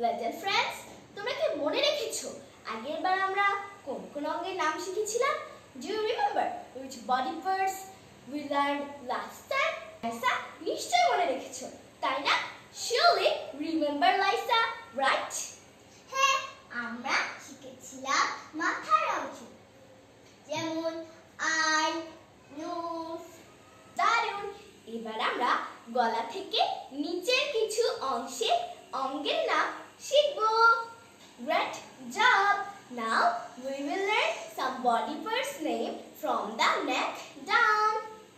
Little friends, তোমরা কি মনে রেখেছো আগের বার আমরা কোন কোন অঙ্গের নাম শিখেছিলাম? Do you remember which body parts we learned last time? Lisa নিশ্চয়ই মনে রেখেছো, তাই না? Surely remember Lisa, right? হ্যাঁ, আমরা শিখেছিলাম মাথার অংশ, যেমন আই, নোজ। দারুণ! এবার আমরা গলা থেকে নিচের কিছু অঙ্গের নাম শিখব। Great job! Now we will learn some body parts name from the neck down.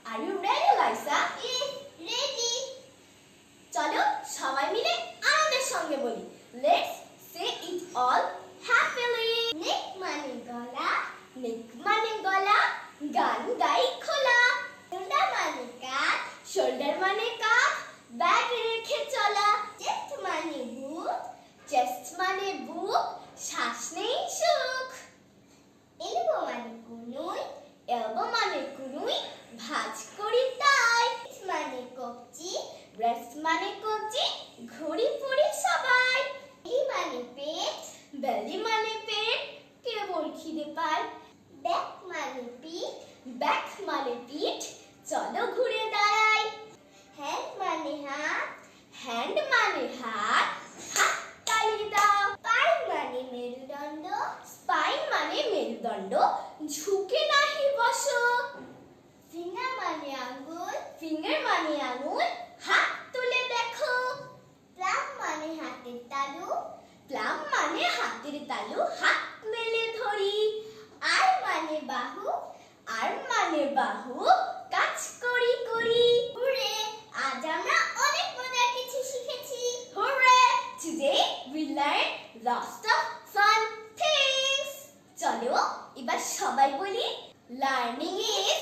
Are you ready, Lisa? Yes, ready. চলো সবাই মিলে আনন্দের সঙ্গে বলি। Let's say it all happily. নেক মানে গলা, নেক মানে গলা, গান গাই খোলা। শোল্ডার মানে কাঁধ, শোল্ডার মানে কাঁধ, ব্যাগ রেখে চলা। চেস্ট মানে বুক, চেস্ট মানে বুক, শ্বাস নেই সুখ। এলবো মানে কনুই, এলবো মানে কুনুই, ভাঁজ করি তাই। ব্রেস্ট মানে কবজি, ব্রেস্ট মানে কবজি, ঘড়ি পড়ি সবাই। বেলি মানে পেট, বেলি মানে পেট, কেবল খিদে পায়। ব্যাক মানে পিঠ, ব্যাক মানে পিঠ, চলো ঘুরে দাঁড়াই। হ্যান্ড মানে হাত, হ্যান্ড মানে হাত, হাত তালি দাও। স্পাইন মানে মেরুদণ্ড, স্পাইন মানে মেরুদণ্ড, ঝুঁকে নাহি বসো। ফিঙ্গার মানে আঙ্গুল, ফিঙ্গার মানে আঙুল, হাত তুলে দেখো। প্লাম মানে হাতের তালু, প্লাম মানে হাতের তালু, হাত মেলে ধরি। আর মানে বাহু, আর মানে বাহু, কাজ করি করি। হুরে! আজ আমরা অনেক মজার কিছু শিখেছি। Hooray! Today we learned lots of fun things. চলো এবার সবাই বলি, learning is